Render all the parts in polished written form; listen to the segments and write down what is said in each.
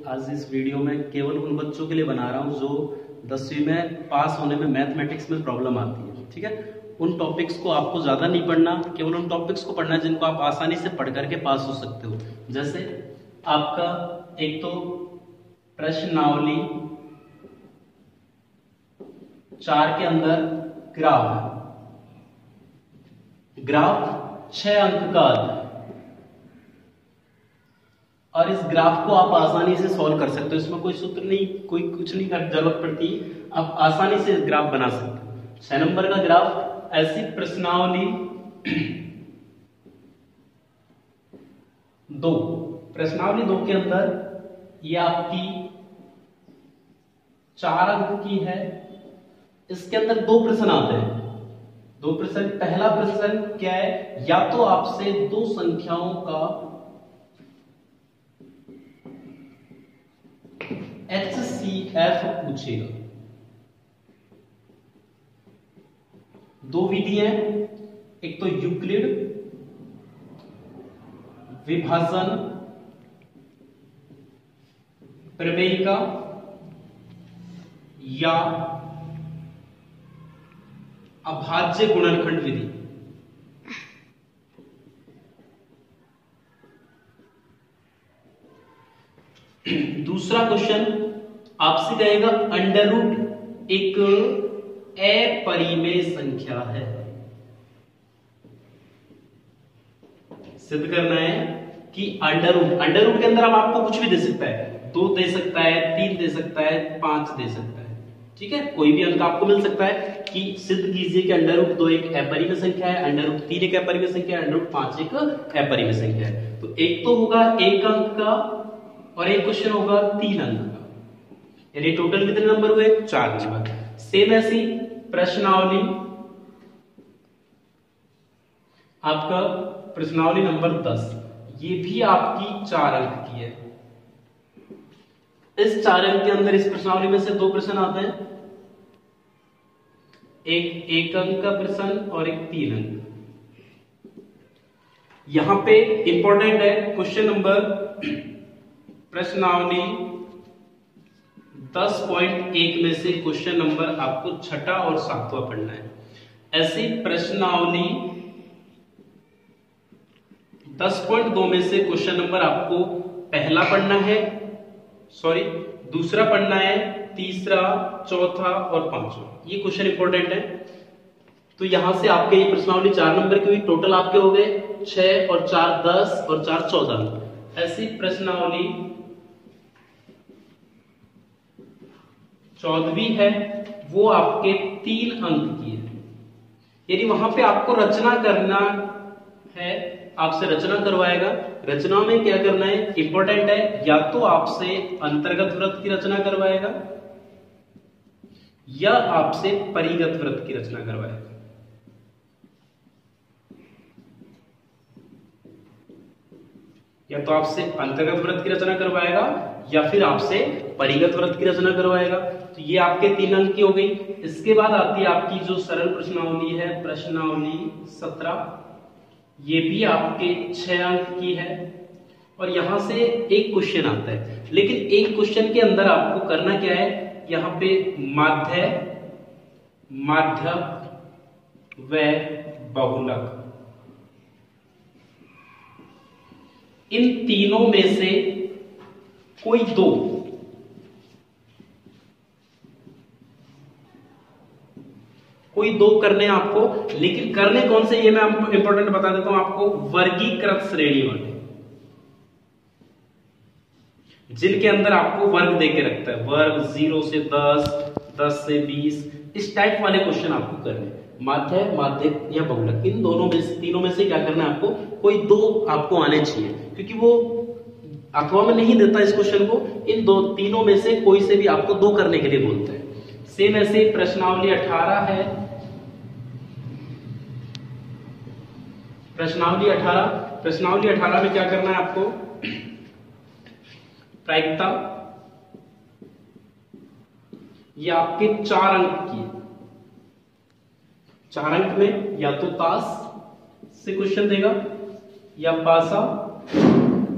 आज इस वीडियो में केवल उन बच्चों के लिए बना रहा हूँ जो 10वीं में पास होने में मैथमेटिक्स में प्रॉब्लम आती है। ठीक है, उन टॉपिक्स को आपको ज्यादा नहीं पढ़ना, केवल उन टॉपिक्स को पढ़ना जिनको आप आसानी से पढ़ करके पास हो सकते हो। जैसे आपका एक तो प्रश्नावली 4 के अंदर ग्राफ है। ग्राफ 6 अंक का आता है और इस ग्राफ को आप आसानी से सॉल्व कर सकते हो। इसमें कोई सूत्र नहीं, कोई कुछ नहीं कर जरूरत पड़ती, आप आसानी से ग्राफ बना सकते हो। 6 नंबर का ग्राफ, ऐसी प्रश्नावली 2, प्रश्नावली 2 के अंदर ये आपकी 4 अंक की है। इसके अंदर 2 प्रश्न आते हैं। 2 प्रश्न, पहला प्रश्न क्या है, या तो आपसे 2 संख्याओं का HCF पूछेगा। 2 विधि है, एक तो यूक्लिड विभाजन प्रमेयिका या अभाज्य गुणनखंड विधि। दूसरा क्वेश्चन आपसे कहेगा अंडर रूट एक अपरिमेय संख्या है, सिद्ध करना है कि अंडर रूट के अंदर अब आपको कुछ भी दे सकता है, 2 दे सकता है, 3 दे सकता है, 5 दे सकता है। ठीक है, कोई भी अंक आपको मिल सकता है कि सिद्ध कीजिए कि अंडर रूट 2 एक अपरिमेय संख्या है, अंडर रूट 3 एक अपरिमेय संख्या है, अंडर रूट 5 एक अपरिमेय संख्या है। तो एक तो होगा 1 अंक का और एक क्वेश्चन होगा 3 अंक का, यानी टोटल कितने नंबर हुए, 4 नंबर। सेम ऐसी प्रश्नावली आपका प्रश्नावली नंबर 10, ये भी आपकी 4 अंक की है। इस 4 अंक के अंदर इस प्रश्नावली में से 2 प्रश्न आते हैं, एक 1 अंक का प्रश्न और एक 3 अंक। यहां पे इंपॉर्टेंट है क्वेश्चन नंबर प्रश्नावली 10.1 में से क्वेश्चन नंबर आपको 6ठा और 7वां पढ़ना है। ऐसी प्रश्नावली 10.2 में से क्वेश्चन नंबर आपको पहला पढ़ना है, दूसरा पढ़ना है, तीसरा, चौथा और 5वां। ये क्वेश्चन इंपॉर्टेंट है। तो यहां से आपके ये प्रश्नावली 4 नंबर की हुई, टोटल आपके हो गए 6 और 4 10 और 4 14। ऐसी प्रश्नावली 14वीं है, वो आपके 3 अंक की है। यदि वहां पे आपको रचना करना है, आपसे रचना करवाएगा। रचना में क्या करना है, इंपॉर्टेंट है, या तो आपसे अंतर्गत वृत्त की रचना करवाएगा या आपसे परिगत वृत्त की रचना करवाएगा। या तो आपसे अंतर्गत वृत्त की रचना करवाएगा या फिर आपसे परिगत वृत्त की रचना करवाएगा। तो ये आपके 3 अंक की हो गई। इसके बाद आती है आपकी जो सरल प्रश्नावली है, प्रश्नावली 17, ये भी आपके 6 अंक की है। और यहां से एक क्वेश्चन आता है, लेकिन एक क्वेश्चन के अंदर आपको करना क्या है, यहां पे माध्य, माध्यक व बहुलक, इन तीनों में से कोई 2 करने हैं आपको। लेकिन करने कौन से, ये मैं इंपॉर्टेंट बता देता हूं आपको, वर्गीकृत श्रेणी वाले, जिनके अंदर आपको वर्ग देके रखता है, वर्ग 0 से 10, 10 से 20, इस टाइप वाले क्वेश्चन आपको करने। माध्य, माध्यक या बहुलक, इन दोनों में से, तीनों में से क्या करना है आपको, कोई 2 आपको आने चाहिए, क्योंकि वो अथवा में नहीं देता इस क्वेश्चन को। इन तीनों में से कोई से भी आपको 2 करने के लिए बोलते हैं। सेम ऐसे प्रश्नावली 18 है, प्रश्नावली 18 में क्या करना है आपको, प्रायिकता, ये आपके 4 अंक की है। 4 अंक में या तो ताश से क्वेश्चन देगा, या पासा,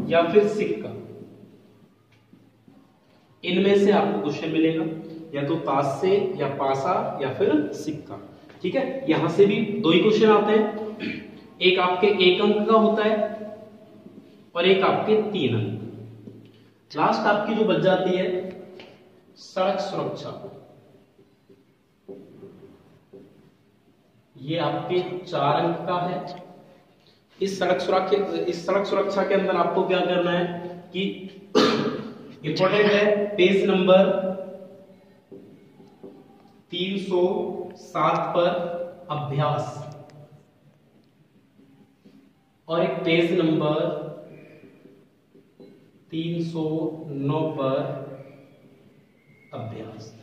या फिर सिक्का। इनमें से आपको क्वेश्चन मिलेगा, या तो ताश से या पासा या फिर सिक्का। ठीक है, यहां से भी दो ही क्वेश्चन आते हैं, एक आपके 1 अंक का होता है और एक आपके 3 अंक। लास्ट आपकी जो बच जाती है सड़क सुरक्षा, ये आपके 4 अंक का है। इस सड़क सुरक्षा के अंदर आपको क्या करना है कि इंपॉर्टेंट है पेज नंबर 307 पर अभ्यास और एक पेज नंबर 309 पर अभ्यास,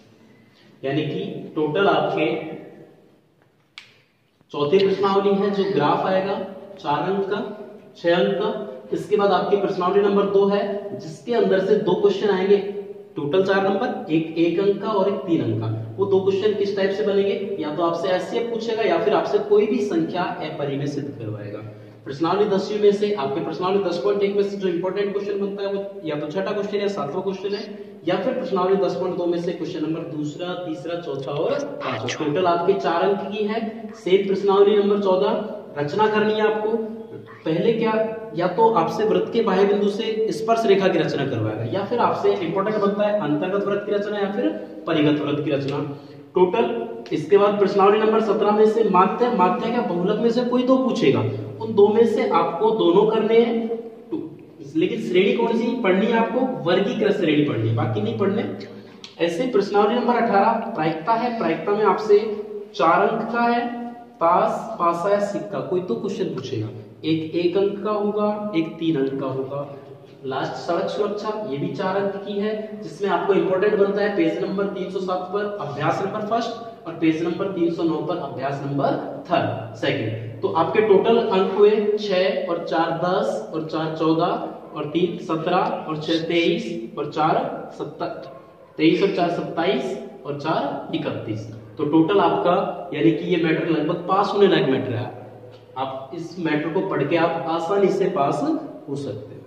यानी कि टोटल आपके चौथी प्रश्नावली है जो ग्राफ आएगा 4 अंक का, 6 अंक का। इसके बाद आपकी प्रश्नावली नंबर 2 है जिसके अंदर से 2 क्वेश्चन आएंगे, टोटल 4 नंबर, एक 1 अंक का और एक 3 अंक का। वो 2 क्वेश्चन किस टाइप से बनेंगे, या तो आपसे एचसीएफ पूछेगा या फिर आपसे कोई भी संख्या अपरिमेय सिद्ध करवाएगा। प्रश्नावली 10वीं में से आपके प्रश्नावली 10.1 में से जो इंपॉर्टेंट क्वेश्चन बनता है वो या तो छठा क्वेश्चन या 7वां क्वेश्चन है, या फिर प्रश्नावली 10.2 में से क्वेश्चन नंबर 2, 3, 4 और 5। टोटल आपके 4 अंक की है। सेम प्रश्नावली नंबर 14 रचना करनी है आपको। पहले क्या, या तो आपसे वृत्त के बाह्य बिंदु से स्पर्श रेखा की रचना करवाएगा, या फिर आपसे इंपॉर्टेंट बनता है अंतर्गत वृत्त की रचना या फिर परिगत वृत्त की रचना। टोटल इसके बाद प्रश्नावली नंबर 17 में से माध्य क्या बहुलक में से कोई 2 पूछेगा, उन 2 में से आपको दोनों करने हैं। लेकिन श्रेणी कौन सी पढ़नी है आपको, वर्गीकृत श्रेणी पढ़नी, बाकी नहीं पढ़ने। ऐसे प्रश्नावली नंबर 18 प्रायिकता है। प्रायिकता में आपसे 4 अंक का है, ताश, पासा या सिक्का, कोई तो क्वेश्चन पूछेगा। एक 1 अंक का होगा, एक 3 अंक का होगा। लास्ट सड़क सुरक्षा, ये भी 4 अंक की है, जिसमें आपको इंपॉर्टेंट बनता है पेज नंबर 307 पर अभ्यास नंबर 1 और पेज नंबर 309 पर अभ्यास नंबर 2। तो आपके टोटल अंक हुए 6 और 4 10 और 4 14 और 3 17 और 6 23 और 4 23 और 4 27 और 4 31। तो टोटल आपका, यानी कि ये मैटर लगभग पास होने लायक मैटर है। आप इस मैटर को पढ़ के आप आसानी से पास हो सकते हैं।